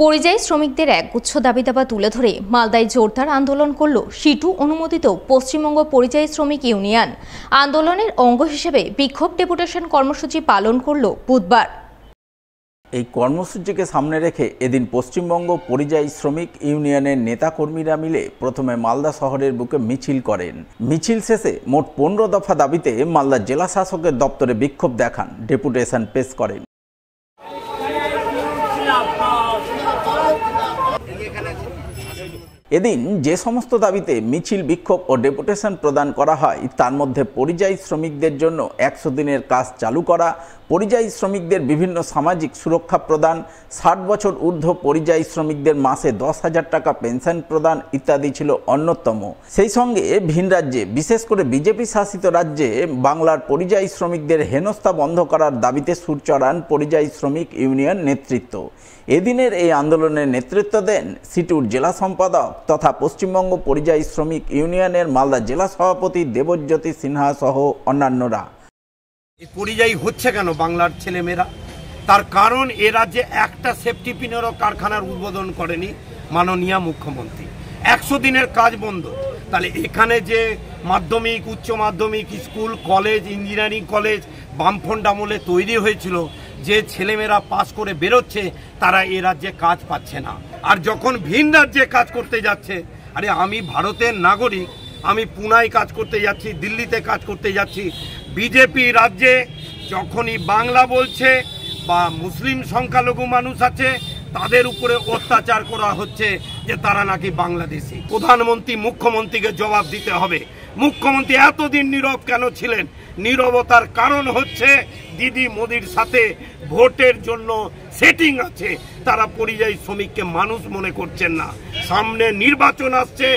পরিযায়ী শ্রমিকদের একগুচ্ছ দাবি-দাবা তুলে ধরে মালদায় জোরদার আন্দোলন করল সিটু অনুমোদিত পশ্চিমবঙ্গ পরিযায়ী শ্রমিক ইউনিয়ন। আন্দোলনের অঙ্গ হিসেবে বিক্ষোভ ডেপুটেশন কর্মসূচি পালন করল বুধবার। এই কর্মসূচিকে সামনে রেখে এদিন পশ্চিমবঙ্গ পরিযায়ী শ্রমিক ইউনিয়নের নেতাকর্মীরা মিলে প্রথমে মালদা শহরের বুকে মিছিল করেন। মিছিল শেষে মোট 15 দফা দাবিতে মালদা জেলা শাসকের দপ্তরে বিক্ষোভ দেখান, ডেপুটেশন পেশ করেন। এদিন যে সমস্ত দাবিতে মিছিল, বিক্ষোভ ও ডেপুটেশন প্রদান করা হয় তার মধ্যে পরিযায়ী শ্রমিকদের জন্য 100 দিনের কাজ চালু করা, পরিযায়ী শ্রমিকদের বিভিন্ন সামাজিক সুরক্ষা প্রদান, 60 বছর ঊর্ধ্ব পরিযায়ী শ্রমিকদের মাসে 10,000 টাকা পেনশন প্রদান ইত্যাদি ছিল অন্যতম। সেই সঙ্গে ভিন রাজ্যে, বিশেষ করে বিজেপি শাসিত রাজ্যে বাংলার পরিযায়ী শ্রমিকদের হেনস্থা বন্ধ করার দাবিতে সুর চড়ান পরিযায়ী শ্রমিক ইউনিয়ন নেতৃত্ব। এদিনের এই আন্দোলনের নেতৃত্ব দেন সিটুর জেলা সম্পাদক তথা পশ্চিমবঙ্গ পরিযায়ী শ্রমিক ইউনিয়নের মালদা জেলা সভাপতি দেবজ্যোতি সিনহা সহ অন্যান্যরা। এই পরিযায়ী হচ্ছে কেন বাংলার ছেলেমেয়েরা? তার কারণ এ রাজ্যে একটা সেফটি পিনেরও কারখানার উদ্বোধন করেনি মাননীয় মুখ্যমন্ত্রী। 100 দিনের কাজ বন্ধ। তাহলে এখানে যে মাধ্যমিক, উচ্চ মাধ্যমিক, স্কুল, কলেজ, ইঞ্জিনিয়ারিং কলেজ বামফ্রন্ট আমলে তৈরি হয়েছিল, যে ছেলেমেয়েরা পাস করে বেরোচ্ছে তারা এ রাজ্যে কাজ পাচ্ছে না। আর যখন ভিন রাজ্যে কাজ করতে যাচ্ছে, আরে আমি ভারতের নাগরিক, আমি পুনায় কাজ করতে যাচ্ছি, দিল্লিতে কাজ করতে যাচ্ছি, বিজেপি রাজ্যে যখনই বাংলা বলছে বা মুসলিম সংখ্যালঘু মানুষ আছে তাদের উপরে অত্যাচার করা হচ্ছে যে তারা নাকি বাংলাদেশি। প্রধানমন্ত্রী, মুখ্যমন্ত্রীকে জবাব দিতে হবে। মুখ্যমন্ত্রী এতদিন নীরব কেন ছিলেন? নীরবতার কারণ হচ্ছে দিদি মোদির সাথে ভোটের জন্য সেটিং আছে। তারা পরিযায়ী শ্রমিককে মানুষ মনে করছেন না। সামনে নির্বাচন আসছে,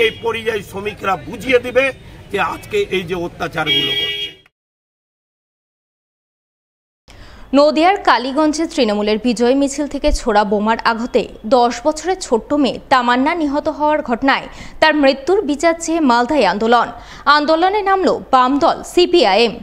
এই পরিযায়ী শ্রমিকরা বুঝিয়ে দিবে যে আজকে এই যে অত্যাচারগুলো করছে। নদিয়ার কালীগঞ্জে তৃণমূলের বিজয় মিছিল থেকে ছোড়া বোমার আঘাতে 10 বছরের ছোট্ট মেয়ে তামান্না নিহত হওয়ার ঘটনায় তার মৃত্যুর বিচার চেয়ে মালদায় আন্দোলনে নামল বাম দল সিপিআইএম।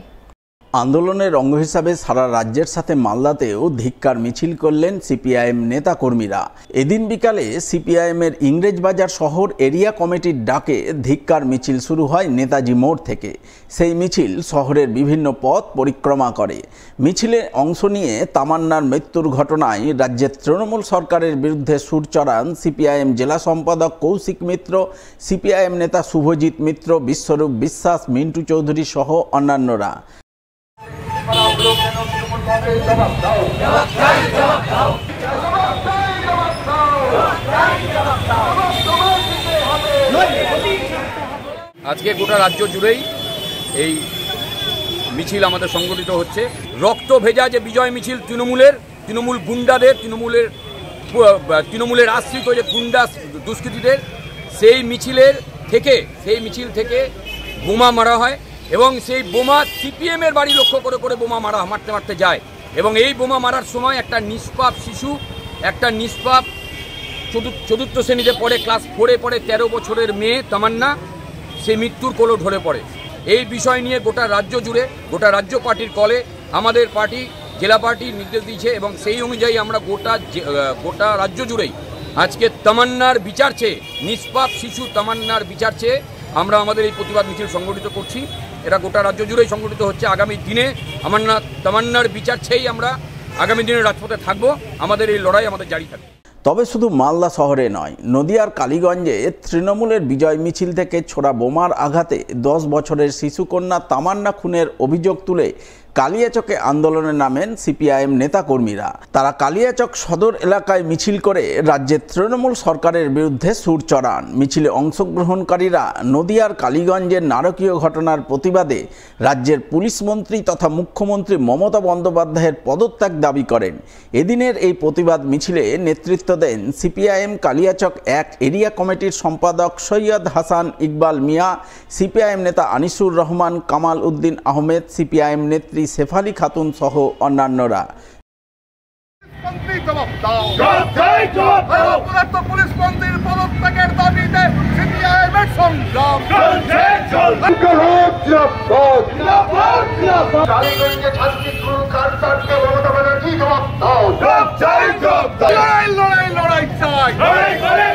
আন্দোলনের অঙ্গ হিসাবে সারা রাজ্যের সাথে মালদাতেও ধিক্কার মিছিল করলেন সিপিআইএম নেতাকর্মীরা। এদিন বিকালে সিপিআইএমের ইংরেজবাজার শহর এরিয়া কমিটির ডাকে ধিক্কার মিছিল শুরু হয় নেতাজি মোড় থেকে। সেই মিছিল শহরের বিভিন্ন পথ পরিক্রমা করে। মিছিলে অংশ নিয়ে তামান্নার মৃত্যুর ঘটনায় রাজ্যের তৃণমূল সরকারের বিরুদ্ধে সুর চড়ান সিপিআইএম জেলা সম্পাদক কৌশিক মিত্র, সিপিআইএম নেতা শুভজিৎ মিত্র, বিশ্বরূপ বিশ্বাস, মিন্টু চৌধুরী সহ অন্যান্যরা। আজকে গোটা রাজ্য জুড়েই এই মিছিল আমাদের সংগঠিত হচ্ছে। রক্ত ভেজা যে বিজয় মিছিল তৃণমূল গুন্ডাদের, তৃণমূলের আশ্রিত যে গুন্ডা দুষ্কৃতীদের, সেই মিছিল থেকে বোমা মারা হয় এবং সেই বোমা সিপিএমের বাড়ি লক্ষ্য করে বোমা মারতে যায়। এবং এই বোমা মারার সময় একটা নিষ্পাপ শিশু, একটা নিষ্পাপ চতুর্থ শ্রেণীতে পড়ে, ক্লাস 4-এ পড়ে 13 বছরের মেয়ে তামান্না, সে মৃত্যুর কোলে ঢলে পড়ে। এই বিষয় নিয়ে গোটা রাজ্য পার্টির কলে আমাদের পার্টি, জেলা পার্টি নির্দেশ দিয়েছে এবং সেই অনুযায়ী আমরা গোটা রাজ্য জুড়েই আজকে তামান্নার বিচার চেয়ে, নিষ্পাপ শিশু তামান্নার বিচার চেয়ে আমরা আমাদের এই প্রতিবাদ মিছিল সংগঠিত করছি। এটা গোটা রাজ্য জুড়েই সংগঠিত হচ্ছে। আগামী দিনে তামান্নার বিচার চেয়েই আমরা আগামী দিনে রাজপথে থাকবো। আমাদের এই লড়াই আমাদের জারি থাকবে। তবে শুধু মালদা শহরে নয়, নদিয়ার কালীগঞ্জে তৃণমূলের বিজয় মিছিল থেকে ছোড়া বোমার আঘাতে 10 বছরের শিশুকন্যা তামান্না খুনের অভিযোগ তুলে কালিয়াচকে আন্দোলনে নামেন সিপিআইএম নেতাকর্মীরা। তারা কালিয়াচক সদর এলাকায় মিছিল করে রাজ্যের তৃণমূল সরকারের বিরুদ্ধে সুর চড়ান। মিছিলে অংশগ্রহণকারীরা নদিয়ার কালীগঞ্জের নারকীয় ঘটনার প্রতিবাদে রাজ্যের পুলিশ মন্ত্রী তথা মুখ্যমন্ত্রী মমতা বন্দ্যোপাধ্যায়ের পদত্যাগ দাবি করেন। এদিনের এই প্রতিবাদ মিছিলে নেতৃত্ব দেন সিপিআইএম কালিয়াচক 1 এরিয়া কমিটির সম্পাদক সৈয়দ হাসান ইকবাল মিয়া, সিপিআইএম নেতা আনিসুর রহমান, কামাল উদ্দিন আহমেদ, সিপিআইএম নেত্রী শেফালি খাতুন সহ অন্যান্যরা। পুলিশ মন্ত্রীর পদত্যাগের দাবিতে সিপিআইএমের সংগ্রাম লড়াই লড়াই লড়াই। করে